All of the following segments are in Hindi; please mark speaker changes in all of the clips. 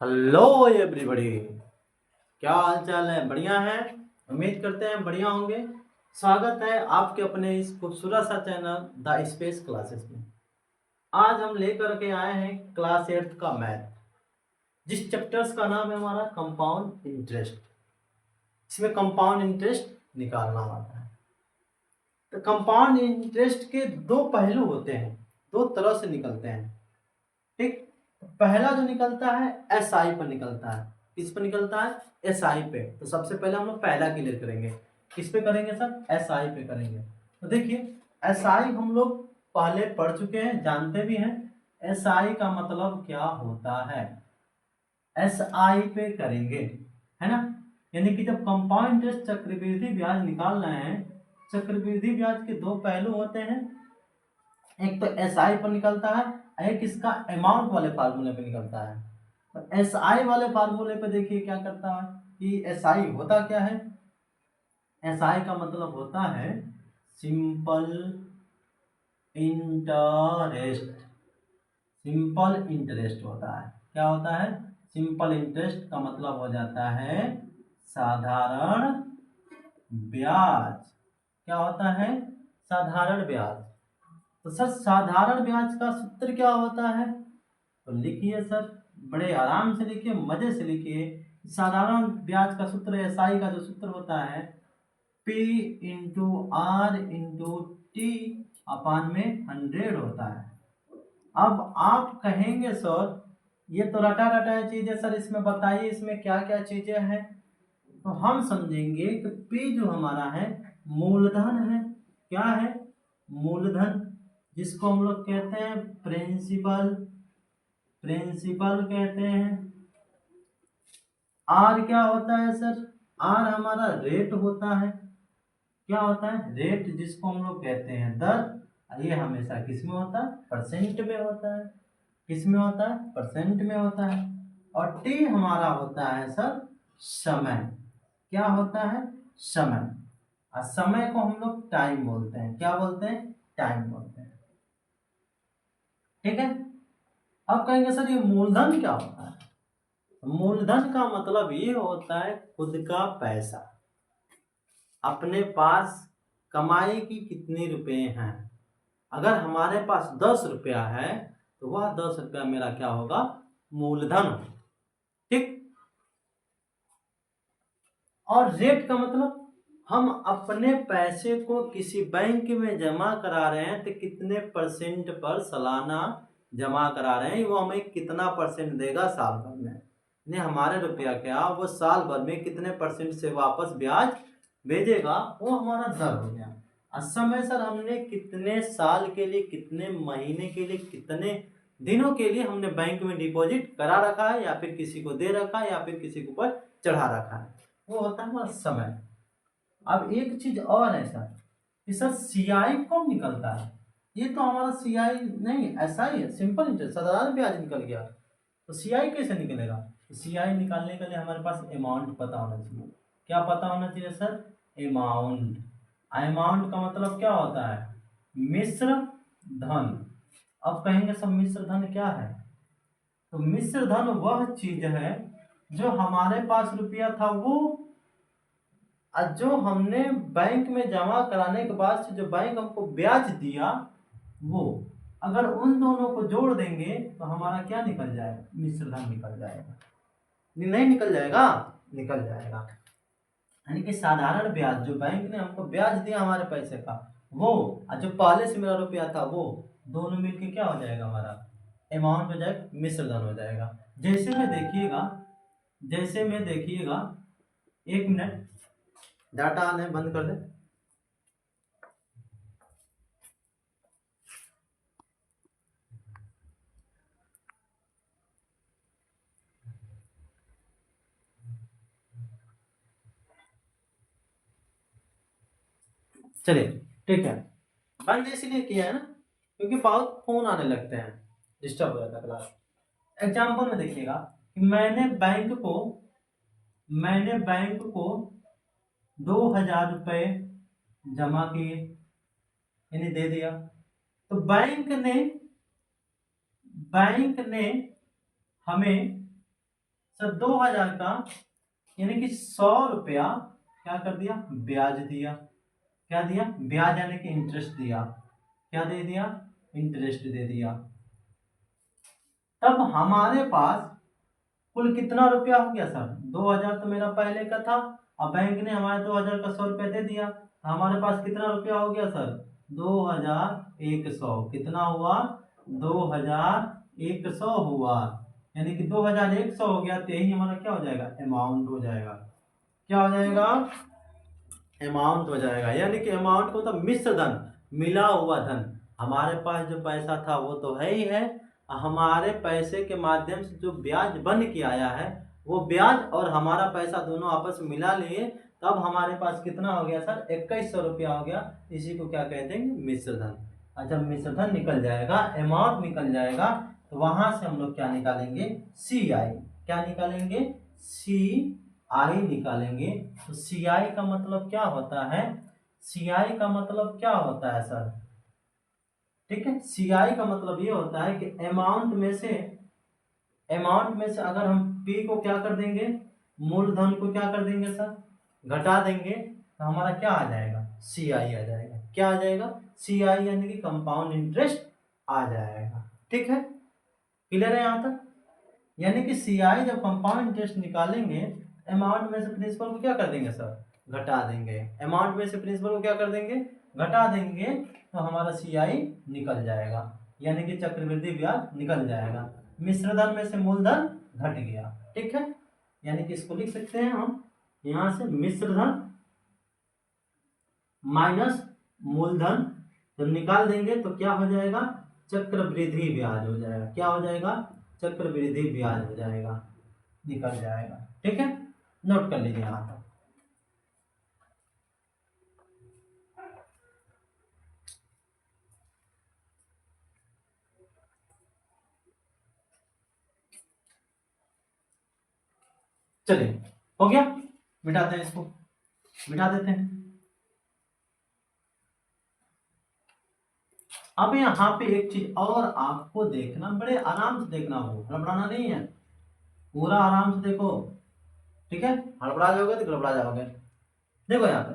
Speaker 1: Hello everybody. क्या हाल चाल है? बढ़िया है। उम्मीद करते हैं बढ़िया होंगे। स्वागत है आपके अपने इस खूबसूरत सा चैनल द स्पेस क्लासेस में। आज हम लेकर के आए हैं क्लास 8 का मैथ, जिस चैप्टर्स का नाम है हमारा कंपाउंड इंटरेस्ट। इसमें कंपाउंड इंटरेस्ट निकालना होता है। तो कंपाउंड इंटरेस्ट के दो पहलू होते हैं, दो तरह से निकलते हैं। ठीक। पहला जो निकलता है एसआई पर निकलता है। किस पर निकलता है? एसआई पे। तो सबसे पहले हम लोग पहला क्लियर करेंगे। किस पे करेंगे सर? एसआई पे करेंगे। तो देखिए, एसआई हम लोग पहले पढ़ चुके हैं, जानते भी हैं। एसआई का मतलब क्या होता है, एसआई पे करेंगे, है ना। यानी कि जब कंपाउंड इंटरेस्ट चक्रवृद्धि ब्याज निकाल रहे हैं, चक्रवृद्धि ब्याज के दो पहलू होते हैं। एक तो एसआई पर निकलता है, एक इसका अमाउंट वाले फार्मूले पे निकलता है। तो एसआई वाले फार्मूले पे देखिए क्या करता है कि एसआई होता क्या है। एसआई का मतलब होता है सिंपल इंटरेस्ट। सिंपल इंटरेस्ट होता है। क्या होता है? सिंपल इंटरेस्ट का मतलब हो जाता है साधारण ब्याज। क्या होता है? साधारण ब्याज। तो सर साधारण ब्याज का सूत्र क्या होता है? तो लिखिए सर, बड़े आराम से लिखिए, मजे से लिखिए। साधारण ब्याज का सूत्र एसआई का जो सूत्र होता है P into R into T upon में 100 होता है। अब आप कहेंगे सर ये तो रटा रटा चीज है सर, इसमें बताइए इसमें क्या क्या चीजें हैं। तो हम समझेंगे कि P जो हमारा है मूलधन है। क्या है? मूलधन, जिसको हम लोग कहते हैं प्रिंसिपल। प्रिंसिपल कहते हैं। आर क्या होता है सर? आर हमारा रेट होता है। क्या होता है? रेट, जिसको हम लोग कहते हैं दर। ये हमेशा किस में होता है? परसेंट में होता है। किस में होता है? परसेंट में होता है। और टी हमारा होता है सर समय। क्या होता है? समय। और समय को हम लोग टाइम बोलते हैं। क्या बोलते हैं? टाइम बोलते हैं। ठीक है। अब कहेंगे सर ये मूलधन क्या होता है? मूलधन का मतलब ये होता है खुद का पैसा। अपने पास कमाई की कितने रुपए हैं। अगर हमारे पास 10 रुपया है तो वह 10 रुपया मेरा क्या होगा? मूलधन। ठीक। और रेट का मतलब हम अपने पैसे को किसी बैंक में जमा करा रहे हैं तो कितने परसेंट पर सालाना जमा करा रहे हैं, वो हमें कितना परसेंट देगा साल भर में। यानी हमारे रुपया क्या वो साल भर में कितने परसेंट से वापस ब्याज भेजेगा, वो हमारा दर हो गया। समय सर हमने कितने साल के लिए, कितने महीने के लिए, कितने दिनों के लिए हमने बैंक में डिपॉजिट करा रखा है, या फिर किसी को दे रखा है, या फिर किसी के ऊपर चढ़ा रखा है, वो होता है हमारा समय। अब एक चीज और है सर कि सर सीआई कौन निकलता है? ये तो हमारा सीआई नहीं, ऐसा ही है, सिंपल इंटरेस्ट, साधारण ब्याज निकल गया। तो सीआई कैसे निकलेगा? तो सीआई निकालने के लिए हमारे पास अमाउंट पता होना चाहिए। क्या पता होना चाहिए सर? अमाउंट। अमाउंट का मतलब क्या होता है? मिश्र धन। अब कहेंगे सब मिश्र धन क्या है? तो मिश्र धन वह चीज है जो हमारे पास रुपया था वो, और जो हमने बैंक में जमा कराने के बाद से जो बैंक हमको ब्याज दिया वो, अगर उन दोनों को जोड़ देंगे तो हमारा क्या निकल जाएगा? मिश्र धन निकल जाएगा। नहीं निकल जाएगा? निकल जाएगा। यानी कि साधारण ब्याज, जो बैंक ने हमको ब्याज दिया हमारे पैसे का वो, और जो पहले से मेरा रुपया था वो, दोनों मिलके क्या हो जाएगा? हमारा अमाउंट हो जाएगा, मिश्र धन हो जाएगा। जैसे में देखिएगा, जैसे में देखिएगा, एक मिनट, डाटा आने बंद कर दे। चलिए ठीक है। बंद इसलिए किया है ना क्योंकि बहुत फोन आने लगते हैं, डिस्टर्ब हो जाता है क्लास। एग्जाम्पल में देखिएगा कि मैंने बैंक को 2000 रुपये जमा किए, यानी दे दिया। तो बैंक ने हमें सर 2000 का यानी कि 100 रुपया क्या कर दिया, ब्याज दिया। क्या दिया, ब्याज यानी कि इंटरेस्ट दिया। क्या दे दिया, इंटरेस्ट दे दिया। तब हमारे पास कुल कितना रुपया हो गया सर, 2000 तो मेरा पहले का था, अब बैंक ने हमारे 2000 का 100 रुपया दे दिया, हमारे पास कितना रुपया हो गया सर, 2100। कितना हुआ, 2100 हुआ। यानी कि 2100 हो गया तो यही हमारा क्या हो जाएगा, अमाउंट हो जाएगा। क्या हो जाएगा, अमाउंट हो जाएगा। यानी कि अमाउंट को मतलब मिश्र धन, मिला हुआ धन। हमारे पास जो पैसा था वो तो है ही है, हमारे पैसे के माध्यम से जो ब्याज बन के आया है वो ब्याज और हमारा पैसा दोनों आपस में मिला लिए, तब हमारे पास कितना हो गया सर, 2100 रुपया हो गया। इसी को क्या कहते हैं, मिश्र धन। अच्छा, मिश्र धन निकल जाएगा, अमाउंट निकल जाएगा, तो वहां से हम लोग क्या निकालेंगे, सी आई। क्या निकालेंगे, सी आई निकालेंगे। तो सी आई का मतलब क्या होता है, सी आई का मतलब क्या होता है सर, ठीक है, सी आई का मतलब ये होता है कि अमाउंट में से अगर हम पी को क्या कर देंगे, मूलधन को क्या कर देंगे सर, घटा देंगे, तो हमारा क्या आ जाएगा, सी आई आ जाएगा। क्या आ जाएगा, सी आई यानी कि कंपाउंड इंटरेस्ट आ जाएगा। ठीक है, क्लियर है यहाँ तक। यानी कि सी आई जब कंपाउंड इंटरेस्ट निकालेंगे, अमाउंट में से प्रिंसिपल को क्या कर देंगे सर, घटा देंगे। अमाउंट में से प्रिंसिपल को क्या कर देंगे, घटा देंगे, तो हमारा सी आई निकल जाएगा, यानी कि चक्रवृद्धि ब्याज निकल जाएगा। मिश्र धन में से मूलधन घट गया। ठीक है, यानी कि इसको लिख सकते हैं हम यहां से, मिश्र धन माइनस मूलधन जब निकाल देंगे तो क्या हो जाएगा, चक्रवृद्धि ब्याज हो जाएगा। क्या हो जाएगा, चक्रवृद्धि ब्याज हो जाएगा, निकल जाएगा। ठीक है, नोट कर लीजिए यहां तक। चलिए, हो गया, मिटाते हैं इसको, मिटा देते हैं। अब यहाँ पे एक चीज और आपको देखना, बड़े आराम से देखना हो, हड़बड़ाना नहीं है, पूरा आराम से देखो। ठीक है, हड़बड़ा जाओगे तो गड़बड़ा जाओगे। देखो यहाँ पे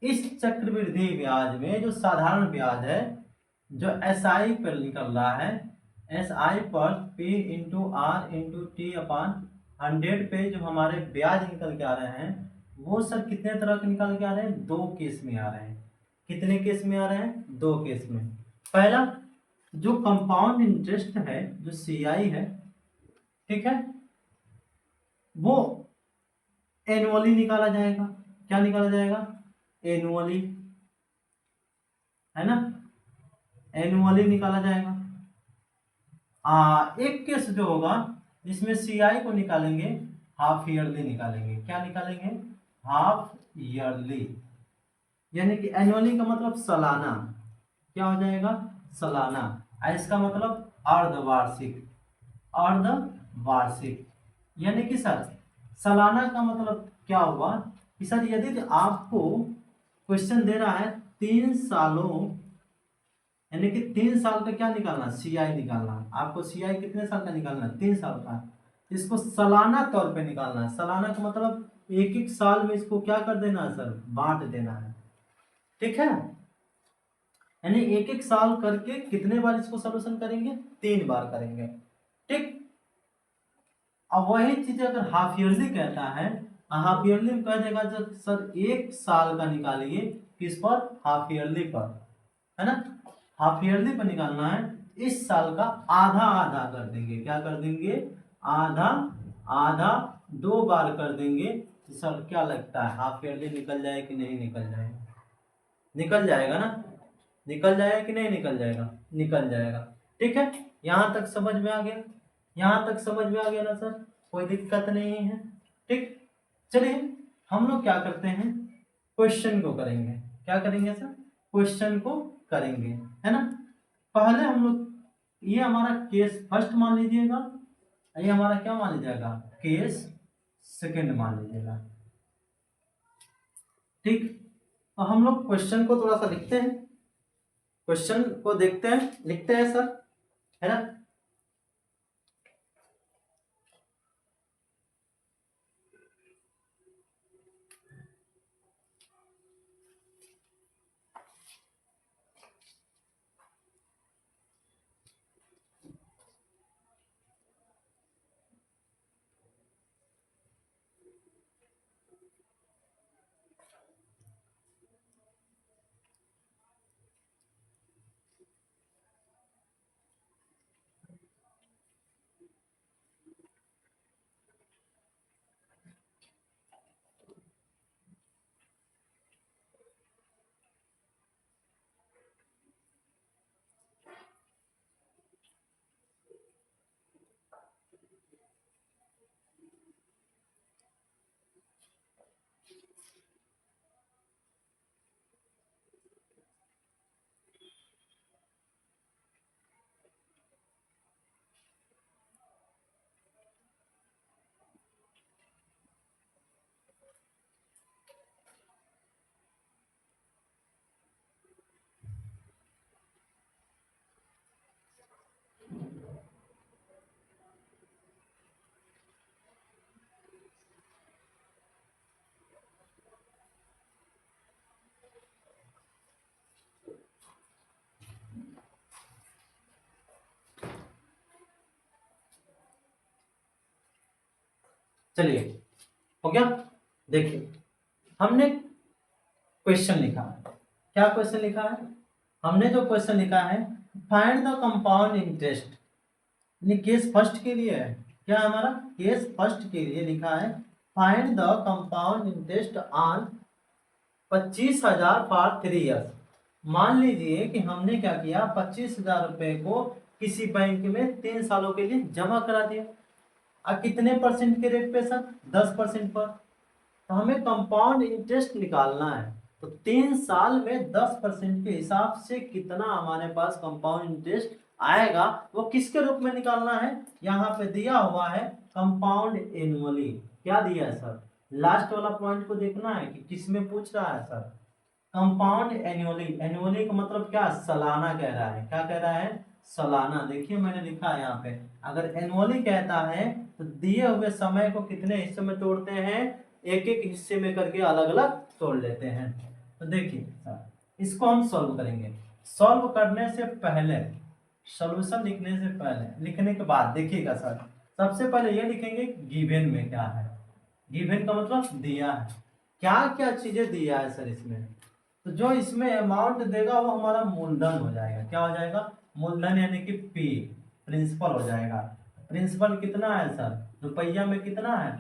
Speaker 1: इस चक्रवृद्धि ब्याज में जो साधारण ब्याज है, जो एस आई पर निकल रहा है, एस आई पर P into R into T upon 100 पे जो हमारे ब्याज निकल के आ रहे हैं, वो सर कितने तरह के निकल के आ रहे हैं, दो केस में आ रहे हैं। कितने केस में आ रहे हैं, दो केस में। पहला, जो कंपाउंड इंटरेस्ट है, जो सी आई है, ठीक है, वो एनुअली निकाला जाएगा। क्या निकाला जाएगा, एनुअली, है ना, एनुअली निकाला जाएगा। एक केस जो होगा जिसमें सी आई को निकालेंगे, हाफ ईयरली निकालेंगे। क्या निकालेंगे, हाफ ईयरली, यानी कि एनुअली का मतलब सालाना। क्या हो जाएगा, सालाना। इसका मतलब अर्धवार्षिक, अर्धवार्षिक। यानी कि सर सालाना का मतलब क्या हुआ कि सर यदि आपको क्वेश्चन दे रहा है 3 सालों, यानी कि 3 साल का क्या निकालना, सी आई निकालना। आपको सी आई कितने साल का निकालना, 3 साल का। इसको सालाना तौर पे निकालना है। सालाना का मतलब एक एक साल में इसको क्या कर देना है सर, बांट देना है। ठीक है, यानी एक एक साल करके कितने बार इसको सोल्यूशन करेंगे, 3 बार करेंगे। ठीक, अब वही चीज अगर हाफ ईयरली कहता है, हाफ ईयरली में कह देगा जब सर 1 साल का निकालिए, किस पर, हाफ ईयरली पर, है ना, हाफ ईयरली पर निकालना है। इस साल का आधा आधा कर देंगे। क्या कर देंगे, आधा आधा, 2 बार कर देंगे। तो सर क्या लगता है, हाफ ईयरली निकल जाए कि नहीं निकल जाए, निकल जाएगा ना, निकल जाएगा कि नहीं निकल जाएगा, निकल जाएगा। ठीक है, यहाँ तक समझ में आ गया, यहाँ तक समझ में आ गया ना सर, कोई दिक्कत नहीं है। ठीक, चलिए हम लोग क्या करते हैं, क्वेश्चन को करेंगे। क्या करेंगे सर, क्वेश्चन को करेंगे, है ना। पहले हम लोग, ये हमारा केस फर्स्ट मान लीजिएगा, ये हमारा क्या मान लीजिएगा, केस सेकंड मान लीजिएगा। ठीक, तो हम लोग क्वेश्चन को थोड़ा सा लिखते हैं, क्वेश्चन को देखते हैं, लिखते हैं सर, है ना। चलिए हो गया। देखिए हमने क्वेश्चन लिखा है, क्या क्वेश्चन लिखा है? हमने जो क्वेश्चन लिखा है find the compound interest, case first के लिए है। क्या हमारा केस फर्स्ट के लिए लिखा है find the compound interest on 25,000 for 3 years. मान लीजिए कि हमने क्या किया, 25,000 रुपए को किसी बैंक में 3 सालों के लिए जमा करा दिया। अब कितने परसेंट के रेट पे सर? 10% पर। तो हमें कंपाउंड इंटरेस्ट निकालना है, तो 3 साल में 10% के हिसाब से कितना हमारे पास कंपाउंड इंटरेस्ट आएगा, वो किसके रूप में निकालना है? यहाँ पे दिया हुआ है कंपाउंड एनुअली। क्या दिया है सर? लास्ट वाला पॉइंट को देखना है कि किस में पूछ रहा है सर। कंपाउंड एनुअली, एनुअली का मतलब क्या? सालाना कह रहा है। क्या कह रहा है? सालाना। देखिए मैंने लिखा है यहाँ पे, अगर एनुअली कहता है तो दिए हुए समय को कितने हिस्सों में तोड़ते हैं? एक एक हिस्से में करके अलग अलग तोड़ लेते हैं। तो देखिए इसको हम सॉल्व करेंगे। सॉल्व करने से पहले, सॉल्यूशन लिखने से पहले, लिखने के बाद देखिएगा सर, सबसे पहले ये लिखेंगे गिवन में क्या है। गिवन का मतलब दिया है, क्या क्या चीजें दिया है सर इसमें। तो जो इसमें अमाउंट देगा वो हमारा मूलधन हो जाएगा। क्या हो जाएगा? मूलधन, यानी कि पी, प्रिंसिपल हो जाएगा। प्रिंसिपल कितना है सर? रुपया में कितना है?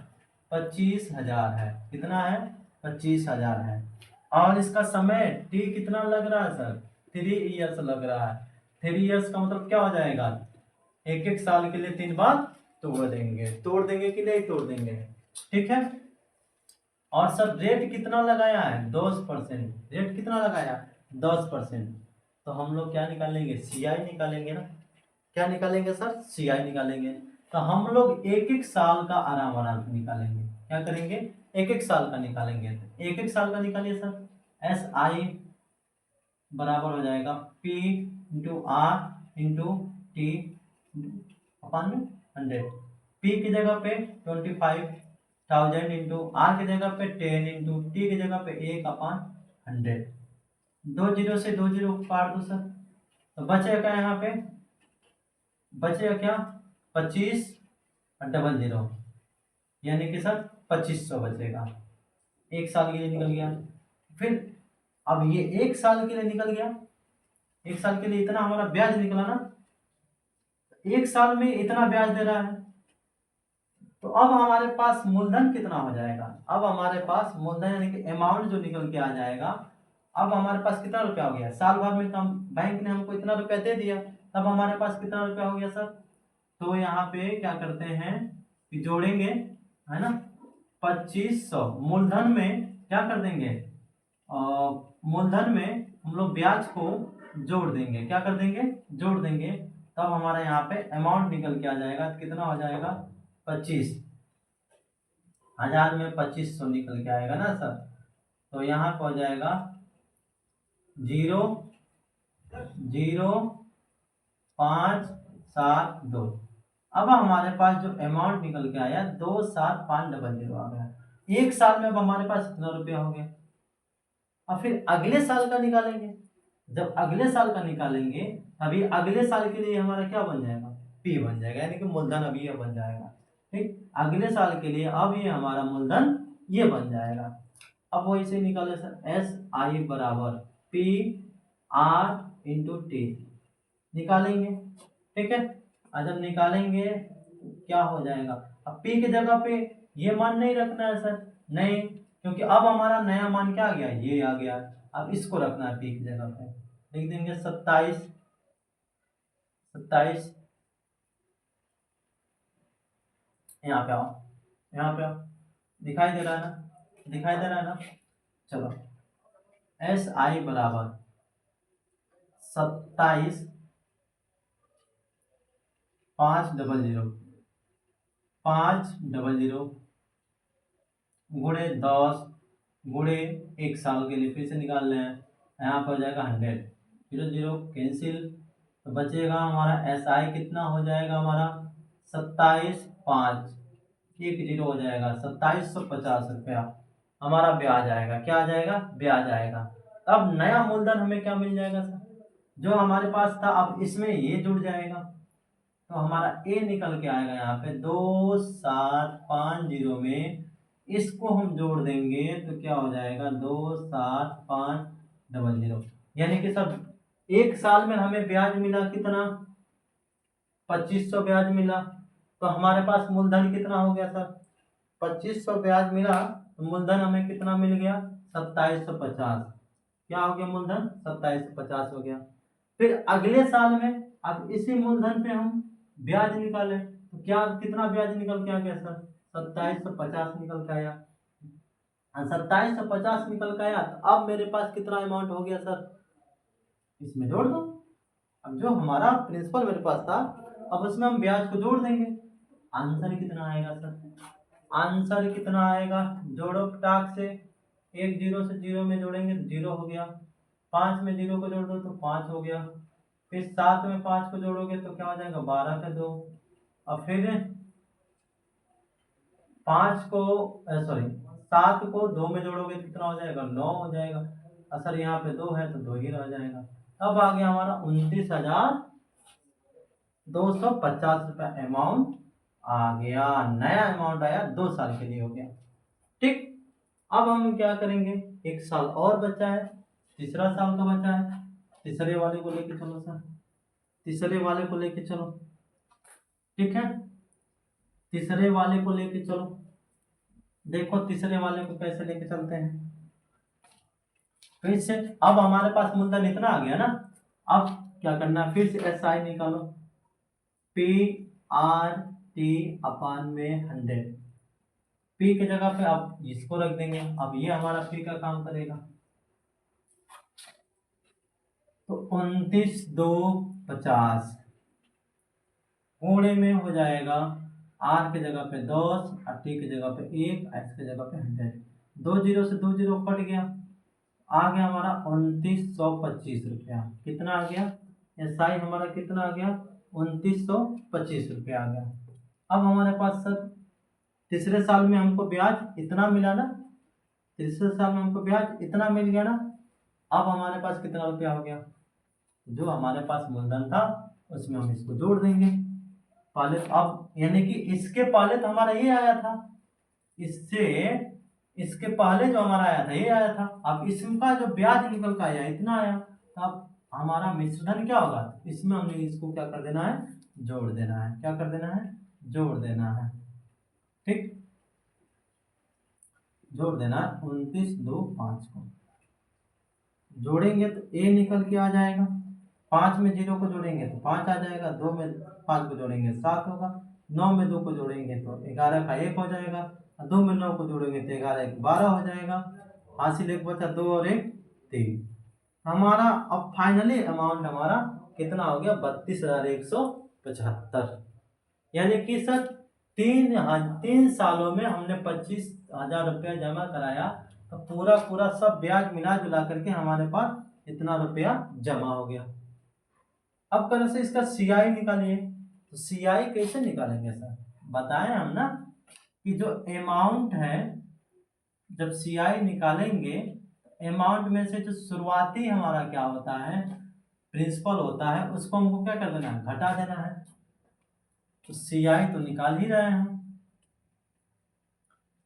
Speaker 1: 25,000 है। कितना है? 25,000 है। और इसका समय टी कितना लग रहा है सर? 3 ईयर्स लग रहा है। 3 ईयर्स का मतलब क्या हो जाएगा? एक एक साल के लिए 3 बार तोड़ देंगे। तोड़ देंगे कि नहीं तोड़ देंगे? ठीक है। और सर रेट कितना लगाया है? 10%। रेट कितना लगाया? 10%। तो हम लोग क्या निकालेंगे? सीआई निकालेंगे ना। क्या निकालेंगे सर? सीआई निकालेंगे। तो हम लोग एक एक साल का आराम आराम से निकालेंगे। क्या करेंगे? एक एक साल का निकालेंगे। एक एक साल का निकालिए सर। एस आई बराबर हो जाएगा P into R into T upon में 100। पी की जगह पे 25,000 इंटू आर की जगह पे 10 इंटू टी की जगह पे 1/100। 2 जीरो से 2 जीरो काट दो सर, तो बचेगा क्या यहाँ पे? बचेगा क्या? 25 और डबल जीरो, यानी कि सर 2500 बचेगा। एक साल के लिए निकल गया। फिर अब ये एक साल के लिए निकल गया, एक साल के लिए इतना हमारा ब्याज निकला ना, एक साल में इतना ब्याज दे रहा है। तो अब हमारे पास मूलधन कितना हो जाएगा? अब हमारे पास मूलधन यानी कि अमाउंट जो निकल के आ जाएगा, अब हमारे पास कितना रुपया हो गया? साल भर में कम बैंक ने हमको इतना रुपया दे दिया, तब हमारे पास कितना रुपया हो गया सर? तो यहाँ पे क्या करते हैं कि जोड़ेंगे, है ना, 2500 मूलधन में क्या कर देंगे? मूलधन में हम लोग ब्याज को जोड़ देंगे। क्या कर देंगे? जोड़ देंगे। तब हमारा यहाँ पे अमाउंट निकल के आ जाएगा। कितना हो जाएगा? 25,000 में 2500 निकल के आएगा ना सर। तो यहाँ पे हो जाएगा 0,0572। अब हमारे पास जो अमाउंट निकल के आया 2,7500 आ गया। एक साल में अब हमारे पास इतना रुपया हो गया। अब फिर अगले साल का निकालेंगे। जब अगले साल का निकालेंगे अभी अगले साल के लिए हमारा क्या बन जाएगा? पी बन जाएगा, यानी कि मूलधन अभी ये बन जाएगा। ठीक, अगले साल के लिए अब ये हमारा मूलधन ये बन जाएगा। अब वो इसे निकाले सर, एस आई बराबर पी आर इंटू टी निकालेंगे। ठीक है, और जब निकालेंगे क्या हो जाएगा? अब पी की जगह पे ये मान नहीं रखना है सर, नहीं, क्योंकि अब हमारा नया मान क्या आ गया? ये आ गया। अब इसको रखना है पी की जगह पे, लिख देंगे 27। यहाँ पे आओ, यहाँ पे आओ, दिखाई दे रहा है ना? दिखाई दे रहा है ना? चलो, एस आई बराबर 27 500 गुणे 10 गुणे एक साल के लिए फिर से निकाल रहे हैं। यहाँ पर हो जाएगा 100, 0 0 कैंसिल, तो बचेगा हमारा एस आई कितना हो जाएगा हमारा? 27,5 एक जीरो हो जाएगा 2750 रुपया हमारा ब्याज आएगा। क्या आ जाएगा? ब्याज आएगा। अब नया मूलधन हमें क्या मिल जाएगा सर? जो हमारे पास था अब इसमें ये जुड़ जाएगा। तो हमारा ए निकल के आएगा यहाँ पे 2750 में। इसको हम जोड़ देंगे तो क्या हो जाएगा 2750, यानी कि सर एक साल में हमें ब्याज मिला कितना, 2500 ब्याज मिला। तो हमारे पास मूलधन कितना हो गया सर, 2500 ब्याज मिला तो मूलधन हमें कितना मिल गया, 2750। क्या हो गया मूलधन, 2750 हो गया। फिर अगले साल में अब इसी मूलधन पे हम ब्याज निकाले तो क्या कितना ब्याज निकल के आ गया सर, 2750 निकल के आया। 2750 निकल के आया तो अब मेरे पास कितना अमाउंट हो गया सर, इसमें जोड़ दो। अब जो हमारा प्रिंसिपल मेरे पास था अब उसमें हम ब्याज को जोड़ देंगे। आंसर कितना आएगा सर, आंसर कितना आएगा, जोड़ो टाक से, एक जीरो से जीरो में जोड़ेंगे तो जीरो हो गया, 5 में जीरो को जोड़ दो तो 5 हो गया, फिर 7 में 5 को जोड़ोगे तो क्या हो जाएगा 12 के 2, और फिर 5 को सॉरी 7 को 2 में जोड़ोगे तो कितना हो जाएगा 9 हो जाएगा। असर यहाँ पे 2 है तो 2 ही रह जाएगा। अब आ गया हमारा 29,250 रुपया अमाउंट आ गया, नया अमाउंट आया, 2 साल के लिए हो गया। ठीक, अब हम क्या करेंगे, एक साल और बचा है, तीसरा साल का बचा है, तीसरे वाले को लेके चलो सर, तीसरे वाले को लेके चलो। ठीक है, तीसरे वाले को लेके चलो। देखो तीसरे वाले को कैसे लेके चलते हैं। फिर से अब हमारे पास मूलधन इतना आ गया ना, अब क्या करना है, फिर से SI निकालो, PRT/100। P की जगह पे अब इसको रख देंगे, अब ये हमारा P का काम करेगा। तो 29,250 कोने में हो जाएगा, R की जगह पे 10 और T की जगह पे 1, S की जगह पे 100। 2 जीरो से 2 जीरो कट गया, आ गया हमारा 2925 रुपया। कितना आ गया, SI हमारा कितना आ गया, 2925 रुपया आ गया। अब हमारे पास सर तीसरे साल में हमको ब्याज इतना मिला ना, तीसरे साल में हमको ब्याज इतना मिल गया ना। अब हमारे पास कितना रुपया हो गया, जो हमारे पास मूलधन था उसमें हम इसको जोड़ देंगे पहले। अब यानी कि इसके पहले तो हमारा ये आया था, इससे इसके पहले जो हमारा आया था ये आया था, अब इसका जो ब्याज निकल कर आया इतना आया, तो अब हमारा मिश्रधन क्या होगा, इसमें हमने इसको क्या कर देना है, जोड़ देना है। क्या कर देना है, जोड़ देना है। ठीक, जोड़ देना 29,250 को जोड़ेंगे तो A निकल के आ जाएगा, 5 में 0 को जोड़ेंगे तो 5 आ जाएगा, 2 में 5 को जोड़ेंगे 7 होगा, 9 में 2 को जोड़ेंगे तो 11 का 1 हो जाएगा, 2 में 9 को जोड़ेंगे तो 11 1 12 हो जाएगा। हासिल एक बचा, 2 और 1 3। हमारा अब फाइनली अमाउंट हमारा कितना हो गया, 32,175। यानी कि सर 3 सालों में हमने 25,000 रुपया जमा कराया, तो पूरा पूरा सब ब्याज मिला जुला करके हमारे पास इतना रुपया जमा हो गया। अब कल से इसका CI निकालिए, तो CI कैसे निकालेंगे सर, बताएं हम ना कि जो अमाउंट है, जब CI निकालेंगे अमाउंट में से जो शुरुआती हमारा क्या होता है, प्रिंसिपल होता है, उसको हमको क्या कर देना है, घटा देना है। तो CI तो निकाल ही रहे हैं,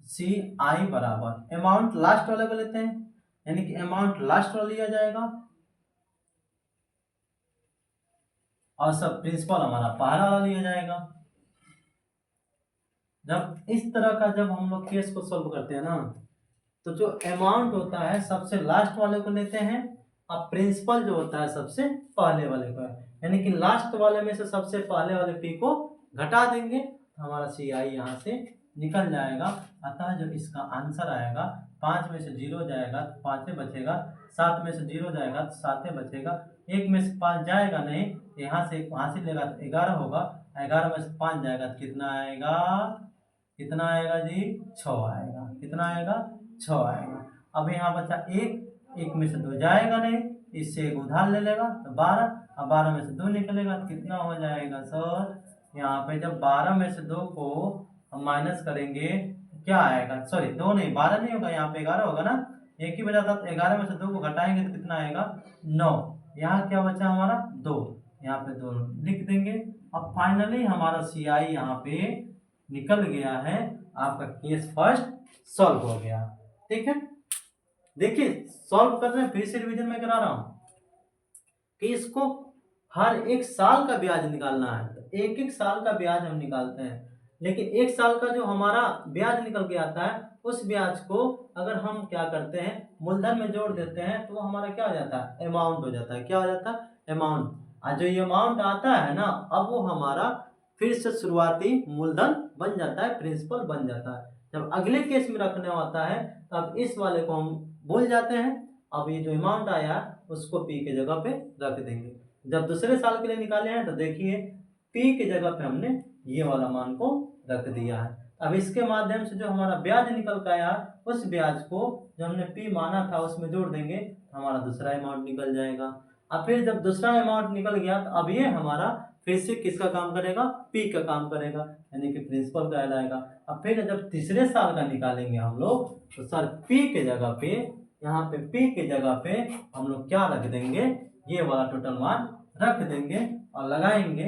Speaker 1: CI बराबर अमाउंट लास्ट वाले को लेते हैं, यानी कि अमाउंट लास्ट वाला लिया जाएगा और सब प्रिंसिपल हमारा पहला वाला लिया जाएगा। जब इस तरह का जब हम लोग केस को सॉल्व करते हैं ना, तो जो अमाउंट होता है सबसे लास्ट वाले को लेते हैं और प्रिंसिपल जो होता है सबसे पहले वाले को, यानी कि लास्ट वाले में से सबसे पहले वाले P को घटा देंगे तो हमारा CI यहाँ से निकल जाएगा। अतः जो इसका आंसर आएगा, 5 में से 0 जाएगा तो 5 बचेगा, 7 में से 0 जाएगा तो 7 बचेगा, 1 में से 5 जाएगा नहीं, यहाँ से वहाँ से लेगा तो 11 होगा, 11 में से 5 जाएगा तो कितना आएगा, कितना आएगा जी, 6 आएगा। कितना आएगा, 6 आएगा। अब यहाँ बचा 1 में से 2 जाएगा नहीं, इससे एक उधार ले लेगा तो 12, अब 12 में से 2 निकलेगा तो कितना हो जाएगा सर, यहाँ पे जब 12 में से 2 को हम माइनस करेंगे तो क्या आएगा, सॉरी 2 नहीं 12 नहीं होगा, यहाँ पे 11 होगा ना, एक ही बचा था, तो 11 में से 2 को घटाएंगे तो कितना आएगा 9। यहाँ क्या बचा हमारा 2, यहाँ पे 2 लिख देंगे, अब फाइनली हमारा सी आई यहाँ पे निकल गया है, आपका केस फर्स्ट सॉल्व हो गया। ठीक है, देखिए सॉल्व कर रहे हैं, फिर से रिवीजन में करा रहा हूं कि इसको हर एक साल का ब्याज निकालना है, तो एक एक साल का ब्याज हम निकालते हैं, लेकिन एक साल का जो हमारा ब्याज निकल के आता है उस ब्याज को अगर हम क्या करते हैं मूलधन में जोड़ देते हैं तो वो हमारा क्या हो जाता है, अमाउंट हो जाता है। क्या हो जाता है, अमाउंट। और जो ये अमाउंट आता है ना, अब वो हमारा फिर से शुरुआती मूलधन बन जाता है, प्रिंसिपल बन जाता है। जब अगले केस में रखने होता है तब इस वाले को हम भूल जाते हैं, अब ये जो अमाउंट आया उसको पी के जगह पे रख देंगे। जब दूसरे साल के लिए निकाले हैं तो देखिए पी की जगह पे हमने ये वाला मान को रख दिया है। अब इसके माध्यम से जो हमारा ब्याज निकल के आया उस ब्याज को जो हमने पी माना था उसमें जोड़ देंगे, हमारा दूसरा अमाउंट निकल जाएगा। अब फिर जब दूसरा अमाउंट निकल गया तो अब ये हमारा फिर से किसका काम करेगा, पी का काम करेगा, यानी कि प्रिंसिपल कहलाएगा। अब फिर जब तीसरे साल का निकालेंगे हम लोग तो सर पी के जगह पे, यहाँ पे पी के जगह पे हम लोग क्या रख देंगे, ये वाला टोटल मान रख देंगे और लगाएंगे।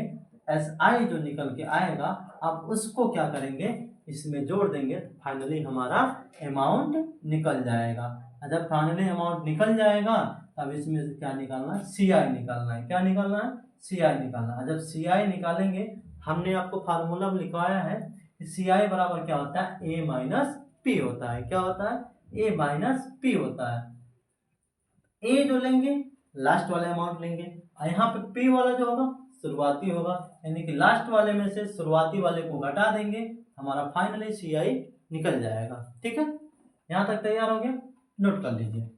Speaker 1: एस आई जो निकल के आएगा अब उसको क्या करेंगे, इसमें जोड़ देंगे, फाइनली हमारा अमाउंट निकल जाएगा। जब फाइनली अमाउंट निकल जाएगा तब इसमें से क्या निकालना है, सी आई निकालना है। क्या निकालना है, सी आई निकालना है। जब सी आई निकालेंगे, हमने आपको फार्मूला में लिखवाया है कि सी आई बराबर क्या होता है, ए माइनस पी होता है। क्या होता है, ए माइनस पी होता है। ए जो लेंगे लास्ट वाले अमाउंट लेंगे, और यहाँ पे पी वाला जो होगा शुरुआती होगा, यानी कि लास्ट वाले में से शुरुआती वाले को घटा देंगे, हमारा फाइनली सी आई निकल जाएगा। ठीक है, यहाँ तक तैयार हो गया, नोट कर लीजिए।